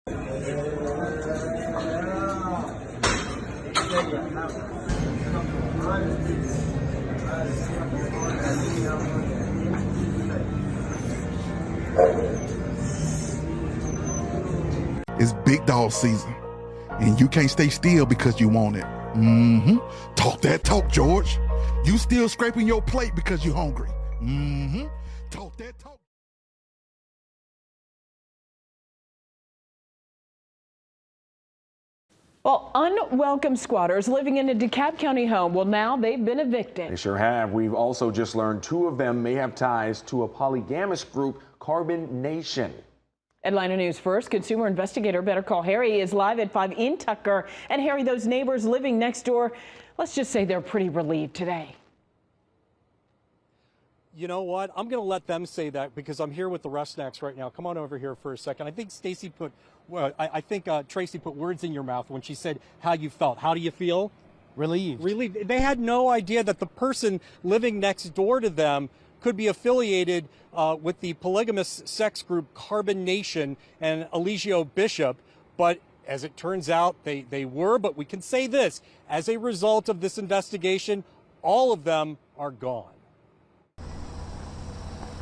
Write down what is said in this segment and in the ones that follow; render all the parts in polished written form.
It's big dog season, and you can't stay still because you want it. Talk that talk, George. You still scraping your plate because you're hungry. Talk that talk. Well, unwelcome squatters living in a DeKalb County home, well, now they've been evicted. They sure have. We've also just learned two of them may have ties to a polygamist group, Carbon Nation. Atlanta News First, consumer investigator Better Call Harry is live at 5 in Tucker. And Harry, those neighbors living next door, let's just say they're pretty relieved today. You know what? I'm going to let them say that because I'm here with the Rusnacks right now. Come on over here for a second. I think Tracy put words in your mouth when she said how you felt. How do you feel? Relieved. Relieved. They had no idea that the person living next door to them could be affiliated with the polygamist sex group Carbon Nation and Eligio Bishop. But as it turns out, they were. But we can say this, as a result of this investigation, all of them are gone.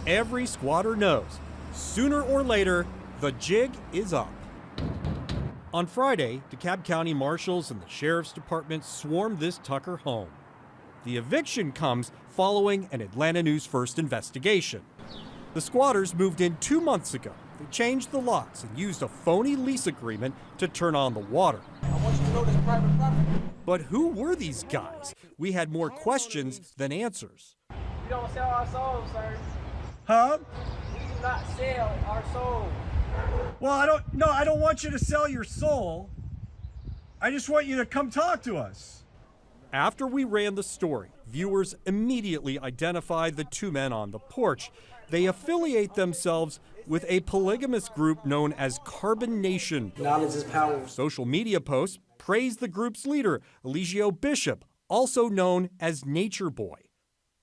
Every squatter knows, sooner or later, the jig is up. On Friday, DeKalb County marshals and the sheriff's department swarmed this Tucker home. The eviction comes following an Atlanta News First investigation. The squatters moved in 2 months ago. They changed the locks and used a phony lease agreement to turn on the water. I want you to know this private property. But who were these guys? We had more questions than answers. We don't sell our souls, sir. Huh? We do not sell our souls. Well, I don't want you to sell your soul. I just want you to come talk to us. After we ran the story, viewers immediately identified the two men on the porch. They affiliate themselves with a polygamous group known as Carbon Nation. Knowledge is power. Social media posts praise the group's leader, Eligio Bishop, also known as Nature Boy.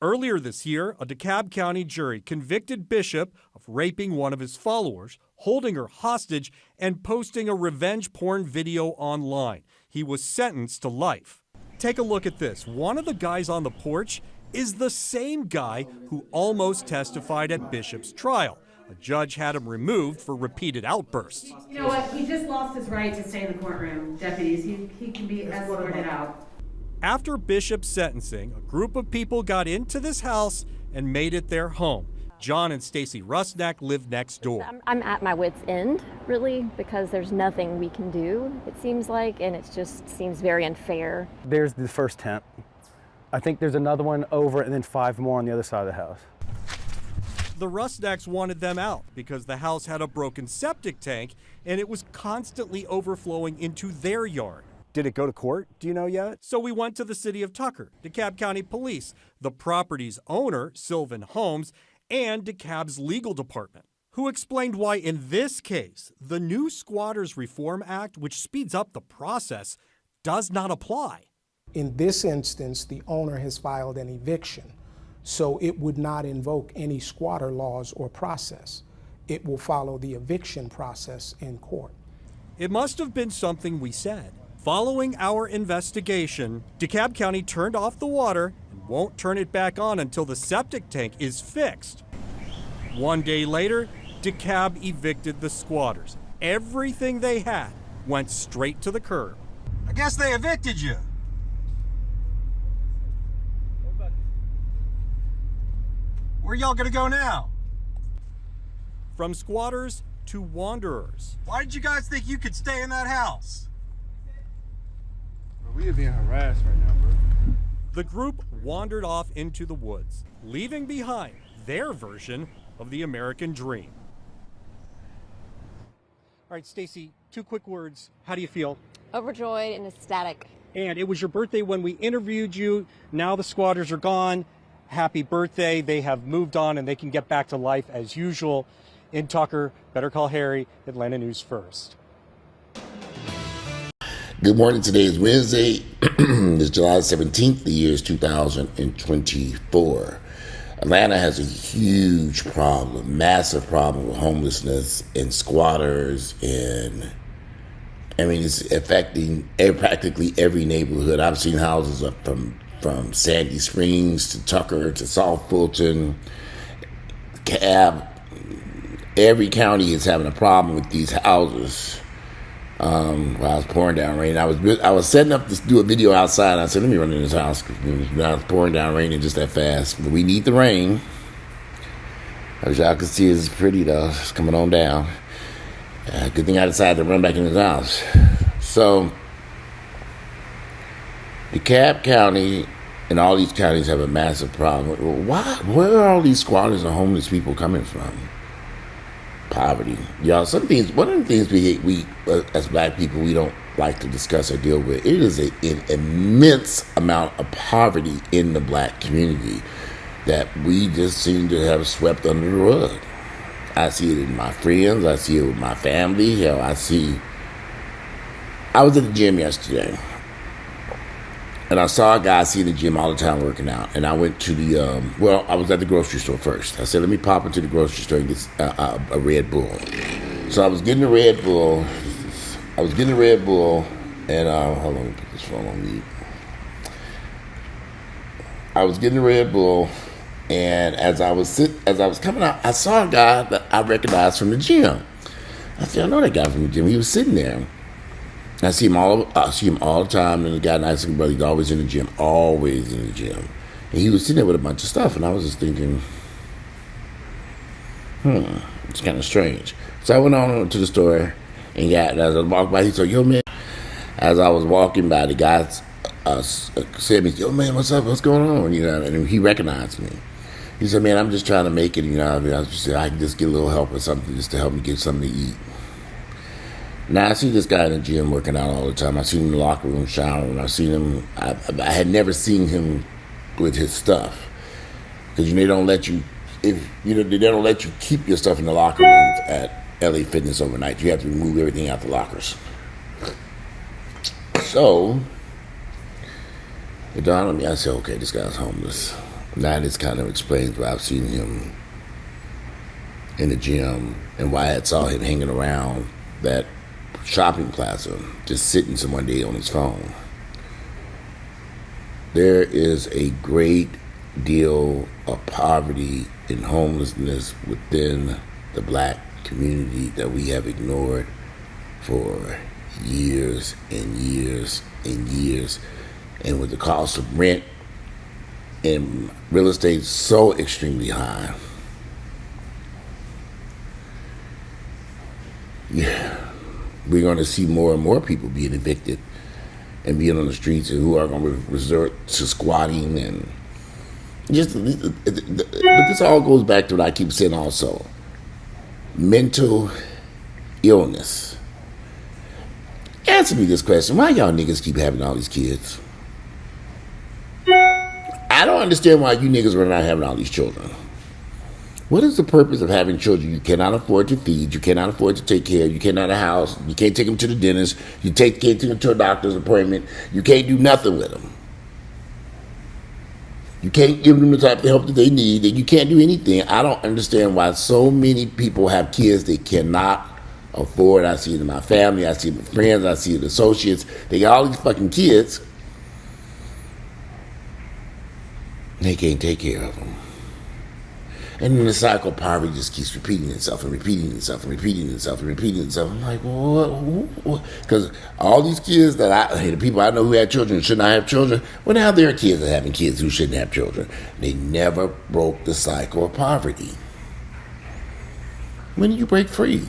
Earlier this year, a DeKalb County jury convicted Bishop of raping one of his followers, holding her hostage, and posting a revenge porn video online. He was sentenced to life. Take a look at this. One of the guys on the porch is the same guy who almost testified at Bishop's trial. A judge had him removed for repeated outbursts. You know what? He just lost his right to stay in the courtroom, deputies. He can be escorted out. After Bishop's sentencing, a group of people got into this house and made it their home. John and Stacy Rusnack live next door. I'm at my wit's end, really, because there's nothing we can do, it seems like, and it just seems very unfair. There's the first tent. I think there's another one over and then 5 more on the other side of the house. The Rusnacks wanted them out because the house had a broken septic tank and it was constantly overflowing into their yard. Did it go to court? Do you know yet? So we went to the city of Tucker, DeKalb County Police, the property's owner, Sylvan Homes, and DeKalb's legal department, who explained why in this case, the new Squatters Reform Act, which speeds up the process, does not apply. In this instance, the owner has filed an eviction, so it would not invoke any squatter laws or process. It will follow the eviction process in court. It must have been something we said. Following our investigation, DeKalb County turned off the water and won't turn it back on until the septic tank is fixed. 1 day later, DeKalb evicted the squatters. Everything they had went straight to the curb. I guess they evicted you. Where y'all gonna go now? From squatters to wanderers. Why did you guys think you could stay in that house? We are being harassed right now, bro. The group wandered off into the woods, leaving behind their version of the American dream. All right, Stacy, 2 quick words. How do you feel? Overjoyed and ecstatic. And it was your birthday when we interviewed you. Now the squatters are gone. Happy birthday. They have moved on and they can get back to life as usual. In Tucker, Better Call Harry, Atlanta News First. Good morning. Today is Wednesday. It's July 17th. The year is 2024. Atlanta has a huge problem, massive problem with homelessness and squatters and I mean, it's affecting practically every neighborhood. I've seen houses up from Sandy Springs to Tucker to South Fulton, Cab. Every county is having a problem with these houses. While I was pouring down rain, I was setting up to do a video outside. I said, let me run in this house because I was pouring down rain and just that fast. But we need the rain. As y'all can see, it's pretty though. It's coming on down. Good thing I decided to run back in his house. So, DeKalb County and all these counties have a massive problem. Why? Where are all these squatters and homeless people coming from? Poverty. Y'all, one of the things we as black people, we don't like to discuss or deal with, it is an immense amount of poverty in the black community that we just seem to have swept under the rug. I see it in my friends. I see it with my family. Hell, I was at the gym yesterday, and I saw a guy in the gym all the time working out. And I went to I was at the grocery store first. I said, let me pop into the grocery store and get a Red Bull. So I was getting a Red Bull. And hold on, let me put this phone on mute. I was getting a Red Bull. And as I was coming out, I saw a guy that I recognized from the gym. I said, I know that guy from the gym. He was sitting there. I see him all the time. And the guy, nice looking brother, he's always in the gym. And he was sitting there with a bunch of stuff. And I was just thinking, it's kind of strange. So I went on to the store, and as I was walking by, he said, yo, man. As I was walking by, the guy said to me, yo, man, what's up? What's going on? And he recognized me. He said, man, I'm just trying to make it. I can just get a little help or something just to help me get something to eat. Now, I see this guy in the gym working out all the time. I see him in the locker room showering. I seen him. I had never seen him with his stuff. Because, they don't let you, they don't let you keep your stuff in the locker rooms at LA Fitness overnight. You have to remove everything out the lockers. So, it dawned on me. I said, okay, this guy's homeless. Now this kind of explains why I've seen him in the gym and why I saw him hanging around that shopping plaza, just sitting some one day on his phone. There is a great deal of poverty and homelessness within the black community that we have ignored for years and years and years. And with the cost of rent and real estate so extremely high, we're going to see more and more people being evicted and being on the streets, and who are going to resort to squatting and but this all goes back to what I keep saying also. Mental illness. Answer me this question. Why y'all niggas keep having all these kids? I don't understand why you niggas are not having all these children. What is the purpose of having children you cannot afford to feed, you cannot afford to take care of, you cannot have a house, you can't take them to the dentist, you can't take them to a doctor's appointment, you can't do nothing with them. You can't give them the type of help that they need, and you can't do anything. I don't understand why so many people have kids they cannot afford. I see it in my family, I see it with friends, I see it with associates. They got all these fucking kids. They can't take care of them. And then the cycle of poverty just keeps repeating itself and repeating itself and repeating itself and repeating itself. I'm like, what? Because all these kids the people I know who had children should not have children, well, now there are kids that are having kids who shouldn't have children. They never broke the cycle of poverty. When do you break free?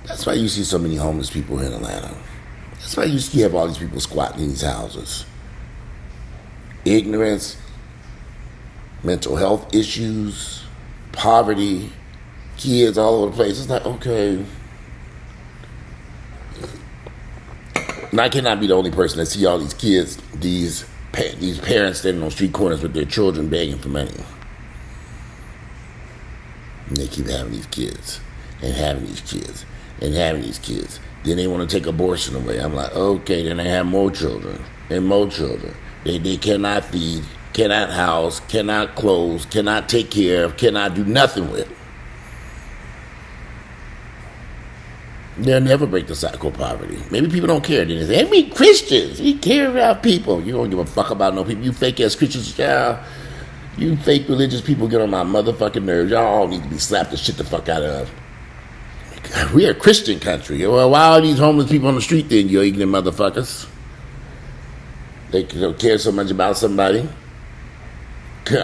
That's why you see so many homeless people in Atlanta. That's why you have all these people squatting in these houses. Ignorance, mental health issues, poverty, kids all over the place. It's like, okay. And I cannot be the only person that see all these kids, these parents standing on street corners with their children begging for money. And they keep having these kids and having these kids and having these kids. Then they want to take abortion away. I'm like, okay, then they have more children and more children. They cannot feed, cannot house, cannot clothe, cannot take care of, cannot do nothing with. They'll never break the cycle of poverty. Maybe people don't care. Then they say, hey, we Christians. We care about people. You don't give a fuck about no people. You fake-ass Christians, y'all. You fake religious people get on my motherfucking nerves. Y'all all need to be slapped the shit the fuck out of. We're a Christian country. Well, why are these homeless people on the street then, you ignorant motherfuckers? They don't care so much about somebody.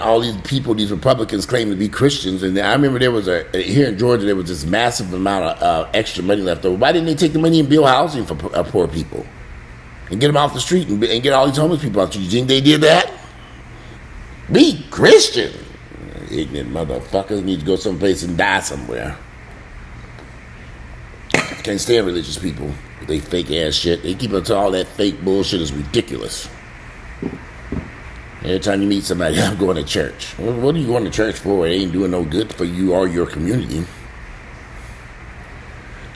All these people, these Republicans claim to be Christians, and I remember there was here in Georgia, there was this massive amount of extra money left over. Why didn't they take the money and build housing for poor people and get them off the street and get all these homeless people off the street? You think they did that? Be Christian. Ignorant motherfuckers need to go someplace and die somewhere. Can't stand religious people with they fake ass shit. They keep up to all that fake bullshit is ridiculous. Every time you meet somebody, I'm going to church. What are you going to church for? It ain't doing no good for you or your community.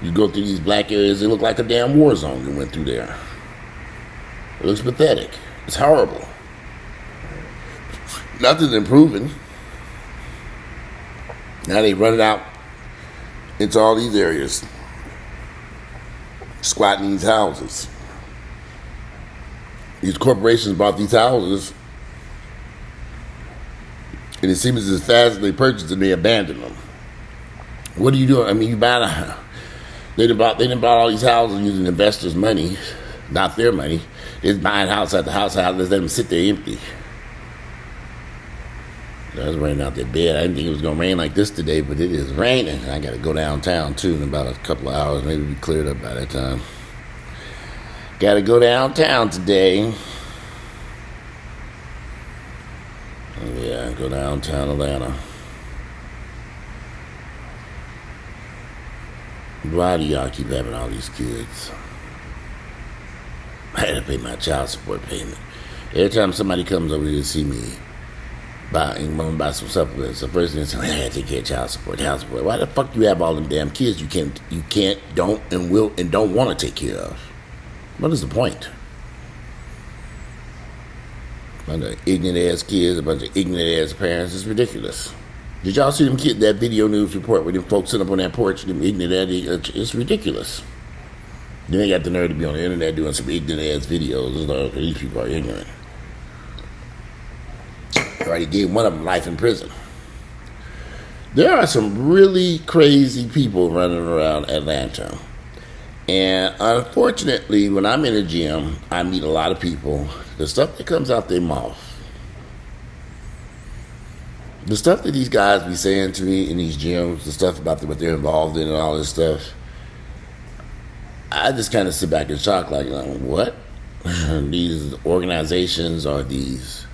You go through these black areas, it look like a damn war zone you went through there. It looks pathetic. It's horrible. Nothing's improving. Now they run it out into all these areas, squatting these houses. These corporations bought these houses, and it seems as fast as they purchase them, they abandon them. What are you doing? I mean, you buy they done bought all these houses using investors' money, not their money. They're buying house after house, let them sit there empty. I was running out their bed. I didn't think it was going to rain like this today, but it is raining. I got to go downtown, too, in about a couple of hours. Maybe we cleared up by that time. Got to go downtown today. Yeah, go downtown Atlanta. Why do y'all keep having all these kids? I had to pay my child support payment. Every time somebody comes over here to see me, I'm gonna buy some supplements. The first thing is, I had to take care of child support. Why the fuck you have all them damn kids you can't, don't, and will, and don't want to take care of? What is the point? A bunch of ignorant ass kids, a bunch of ignorant ass parents. It's ridiculous. Did y'all see them kids, that video news report where them folks sit up on that porch, them ignorant ass? It's ridiculous. Then they got the nerve to be on the internet doing some ignorant ass videos. It's like, okay, these people are ignorant. Already gave one of them life in prison. There are some really crazy people running around Atlanta. And unfortunately, when I'm in a gym, I meet a lot of people. The stuff that comes out their mouth, the stuff that these guys be saying to me in these gyms, the stuff about what they're involved in and all this stuff, I just kind of sit back in shock like what? These organizations are these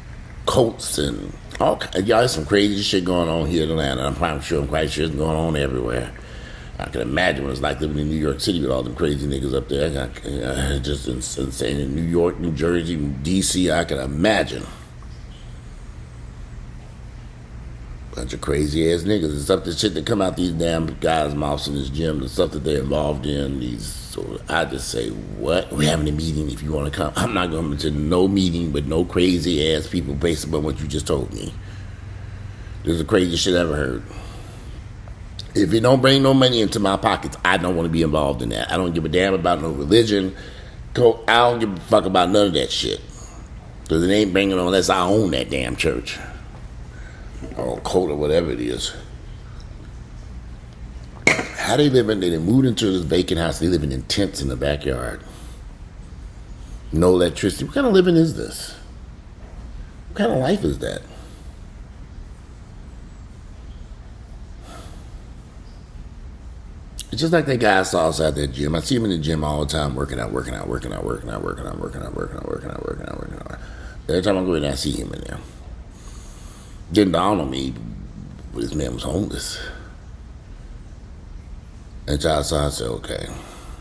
cults and all. Y'all, there's some crazy shit going on here in Atlanta. I'm quite sure it's going on everywhere. I can imagine what it's like living in New York City with all them crazy niggas up there. Just insane in New York, New Jersey, DC. I can imagine. Bunch of crazy ass niggas. The stuff that shit that come out these damn guys' mouths in this gym, the stuff that they're involved in. So I just say, what? We're having a meeting if you want to come. I'm not going to no meeting with no crazy ass people based upon what you just told me. This is the craziest shit I ever heard. If it don't bring no money into my pockets, I don't want to be involved in that. I don't give a damn about no religion. I don't give a fuck about none of that shit. Because it ain't bringing on unless I own that damn church. Or cult or whatever it is. How they living? They moved into this vacant house. They living in tents in the backyard. No electricity. What kind of living is this? What kind of life is that? It's just like that guy I saw outside that gym. I see him in the gym all the time, working out. Every time I go in there, I see him in there. Didn't dawn on me, but this man was homeless. And so I said, okay.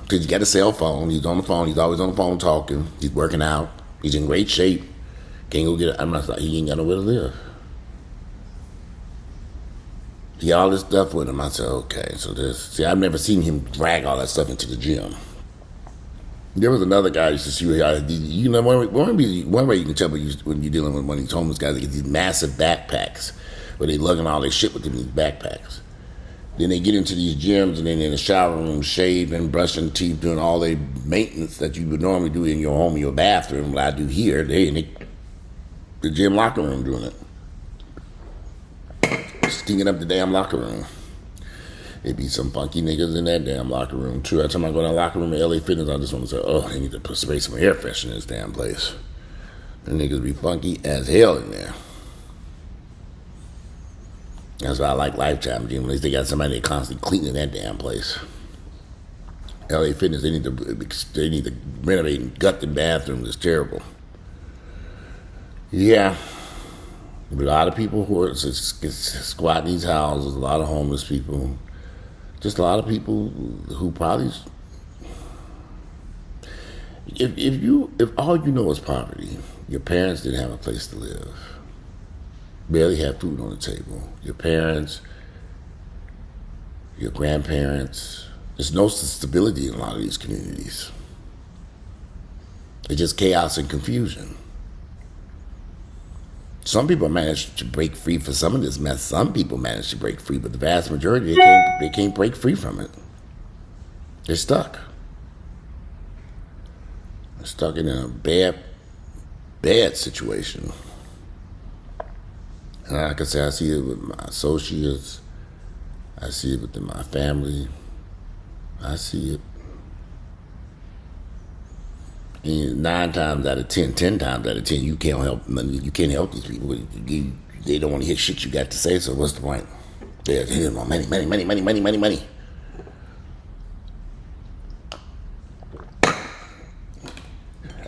Because he got a cell phone. He's on the phone. He's always on the phone talking. He's working out. He's in great shape. Can't go get it. I'm not like, he ain't got nowhere to live. He got all this stuff with him. I said, okay. So I've never seen him drag all that stuff into the gym. There was another guy I used to see where one way you can tell when you're dealing with one of these homeless guys, they get these massive backpacks where they lugging all their shit with them in these backpacks. Then they get into these gyms and then in the shower room, shaving, brushing teeth, doing all the maintenance that you would normally do in your home, your bathroom. What I do here, they in the gym locker room doing it. Stinking up the damn locker room. It'd be some funky niggas in that damn locker room too. Every time I go to the locker room at LA Fitness, I just want to say, oh, they need to spray some air freshener in this damn place. The niggas be funky as hell in there. That's why I like Lifetime Gym. At least they got somebody constantly cleaning that damn place. LA Fitness, they need to renovate and gut the bathrooms. It's terrible. Yeah. But a lot of people who are squatting these houses, a lot of homeless people, just a lot of people who probably, if all you know is poverty, your parents didn't have a place to live, barely have food on the table, your parents, your grandparents, there's no stability in a lot of these communities. It's just chaos and confusion. Some people manage to break free for some of this mess. Some people manage to break free, but the vast majority, they can't break free from it. They're stuck. They're stuck in a bad situation. And like I said, I see it with my associates. I see it within my family. I see it. And 9 times out of 10, 10 times out of 10, you can't help these people. They don't want to hear shit you got to say, so what's the point? They want money.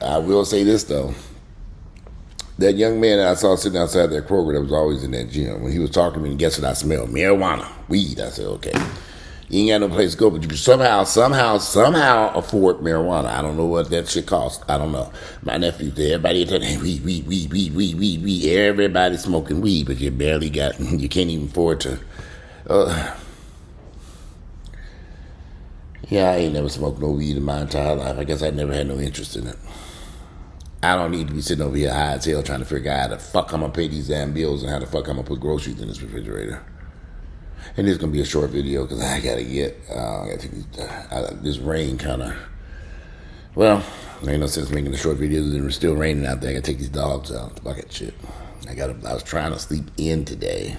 I will say this, though. That young man that I saw sitting outside that Kroger that was always in that gym, when he was talking to me, guess what I smelled? Marijuana, weed. I said, okay. You ain't got no place to go, but you can somehow afford marijuana. I don't know what that shit costs. I don't know. My nephew, everybody telling weed. Everybody smoking weed, but you can't even afford to. Yeah, I ain't never smoked no weed in my entire life. I guess I never had no interest in it. I don't need to be sitting over here high as hell trying to figure out how the fuck I'm gonna pay these damn bills and how the fuck I'm gonna put groceries in this refrigerator. And this is going to be a short video because I got to get, this rain kind of, well, there ain't no sense making the short videos and it's still raining out there. I got to take these dogs out, the bucket shit. I was trying to sleep in today.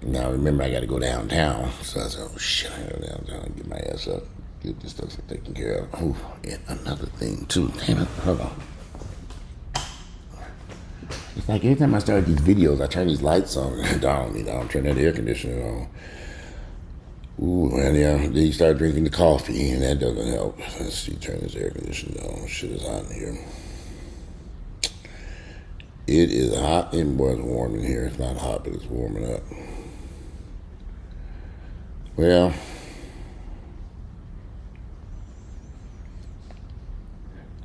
Now remember I got to go downtown. So I said, oh shit, I got to go downtown and get my ass up, get this stuff taken care of. Oh, and another thing too, damn it, hold on. It's like every time I start these videos, I turn these lights on and down, turn that air conditioner on. Ooh, and yeah, then you start drinking the coffee, and that doesn't help. Let's see, turn this air conditioner on. Shit is hot in here. It is hot, and boy, it's warm in here. It's not hot, but it's warming up. Well,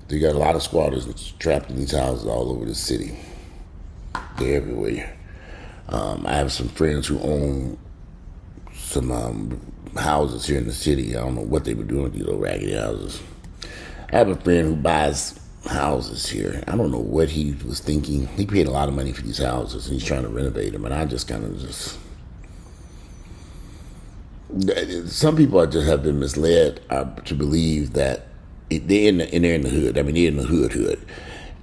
they got a lot of squatters trapped in these houses all over the city. They're everywhere. I have some friends who own some houses here in the city. I don't know what they were doing with these little raggedy houses. I have a friend who buys houses here. I don't know what he was thinking. He paid a lot of money for these houses, and he's trying to renovate them. And I just kind of some people have been misled to believe that they're in the hood. I mean, they're in the hood.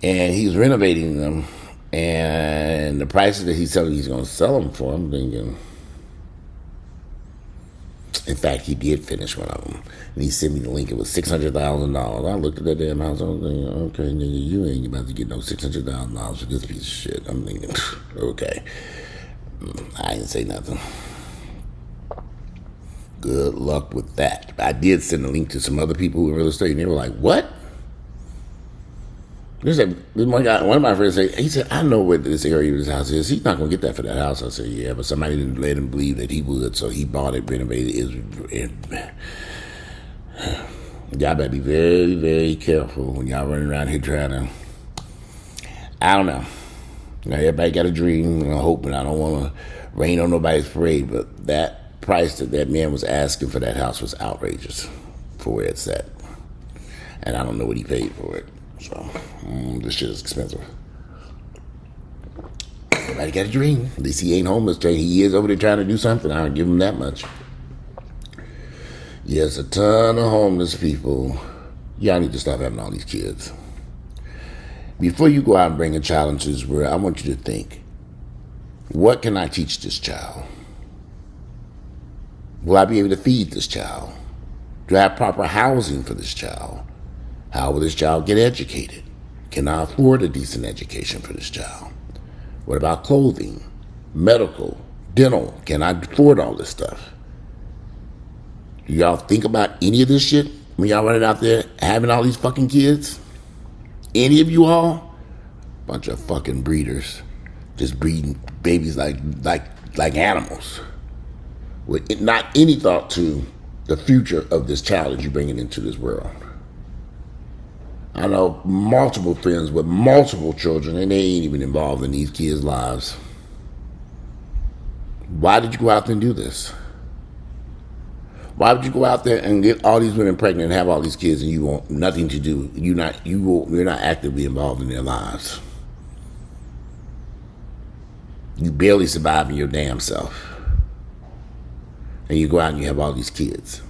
And he's renovating them. And the prices that he's telling he's going to sell them for, I'm thinking. In fact, he did finish one of them. And he sent me the link. It was $600,000. I looked at that damn house. I was thinking, okay, nigga, you ain't about to get no $600,000 for this piece of shit. I'm thinking, okay. I didn't say nothing. Good luck with that. I did send a link to some other people who were in real estate, and they were like, what? One of my friends said, he said, I know where this area of this house is. He's not going to get that for that house. I said, yeah, but somebody didn't let him believe that he would, so he bought it, renovated it. Y'all better be very, very careful when y'all running around here trying to, I don't know. Now, everybody got a dream and a hope, and I don't want to rain on nobody's parade, but that price that man was asking for that house was outrageous for where it's at. And I don't know what he paid for it. So, this shit is expensive. Everybody got a dream. At least he ain't homeless. He is over there trying to do something. I don't give him that much. Yes, a ton of homeless people. Y'all need to stop having all these kids. Before you go out and bring a child into this world, I want you to think, what can I teach this child? Will I be able to feed this child? Do I have proper housing for this child? How will this child get educated? Can I afford a decent education for this child? What about clothing, medical, dental? Can I afford all this stuff? Do y'all think about any of this shit when y'all running out there having all these fucking kids? Any of you all? Bunch of fucking breeders. Just breeding babies like animals. With not any thought to the future of this child that you're bringing into this world. I know multiple friends with multiple children, and they ain't even involved in these kids' lives. Why did you go out there and do this? Why would you go out there and get all these women pregnant and have all these kids and you want nothing to do? You're not actively involved in their lives. You barely surviving your damn self. And you go out and you have all these kids.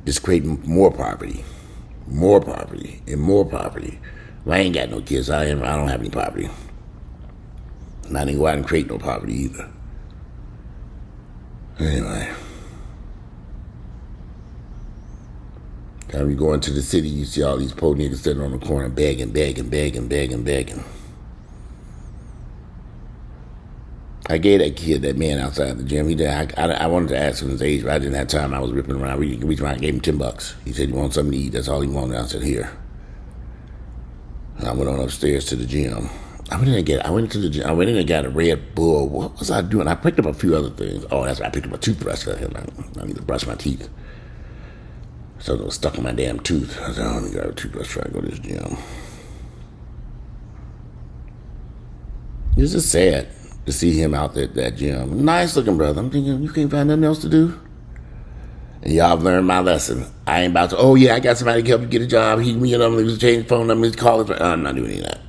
Just creating more poverty, and more poverty. Well, I ain't got no kids. I don't have any poverty. And I didn't go out and create no poverty either. Anyway. Time you go into the city, you see all these poor niggas sitting on the corner begging. I gave that man outside the gym. I wanted to ask him his age, but I didn't have time. I was ripping around. I gave him $10. He said he wanted something to eat. That's all he wanted. I said, here. And I went on upstairs to the gym. I went in and got a Red Bull. What was I doing? I picked up a few other things. Oh, that's right. I picked up a toothbrush. I need to brush my teeth. So it was stuck in my damn tooth. I said, oh, let me grab a toothbrush before I go to this gym. It's just sad to see him out there at that gym. Nice looking brother. I'm thinking, you can't find nothing else to do? And y'all have learned my lesson. I ain't about to, oh yeah, I got somebody to help you get a job. He was change phone numbers, call it. I'm not doing any of that.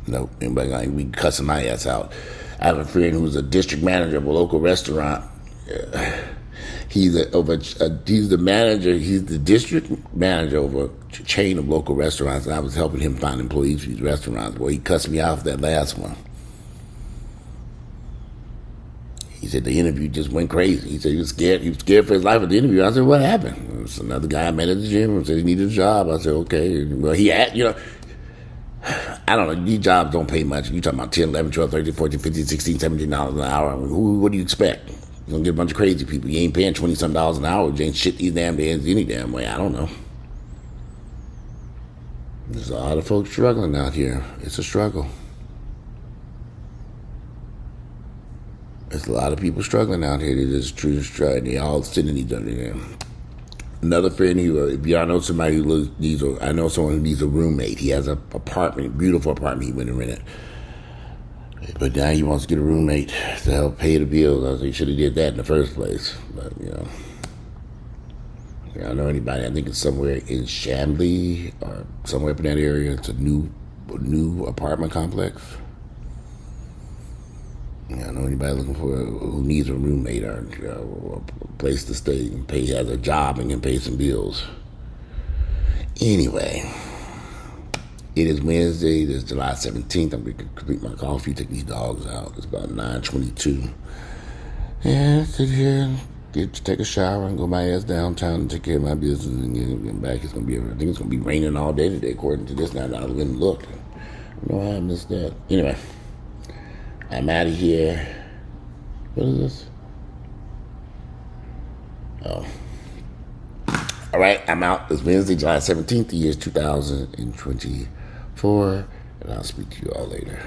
Nope. Anybody gonna be cussing my ass out. I have a friend who's a district manager of a local restaurant. He's the district manager over a chain of local restaurants, and I was helping him find employees for these restaurants. Boy, he cussed me out for that last one. He said the interview just went crazy. He said he was scared for his life at the interview. I said, what happened? It was another guy I met at the gym and said he needed a job. I said, okay. Well, he had, I don't know, these jobs don't pay much. You talking about 10, 11, 12, 13, 14, 15, 16, $17 an hour. What do you expect? You're going to get a bunch of crazy people. You ain't paying $20-some an hour. You ain't shit these damn days any damn way. I don't know. There's a lot of folks struggling out here. It's a struggle. There's a lot of people struggling out here. They're just true struggle. They all sitting each other there. Another friend, if y'all know somebody I know someone who needs a roommate. He has an apartment, beautiful apartment he went and rented. But now he wants to get a roommate to help pay the bills. I said he should have did that in the first place. But, y'all know anybody? I think it's somewhere in Chamblee or somewhere up in that area. It's a new apartment complex. Y'all know anybody who needs a roommate or a place to stay and has a job and can pay some bills? Anyway. It is Wednesday. It is July 17th. I'm going to complete my coffee, take these dogs out. It's about 9:22. And sit here and take a shower and go my ass downtown and take care of my business and get back. I think it's going to be raining all day today, according to this. Now I went and looked. I don't know how I missed that. Anyway, I'm out of here. What is this? Oh. All right, I'm out. It's Wednesday, July 17th. The year is 2024, and I'll speak to you all later.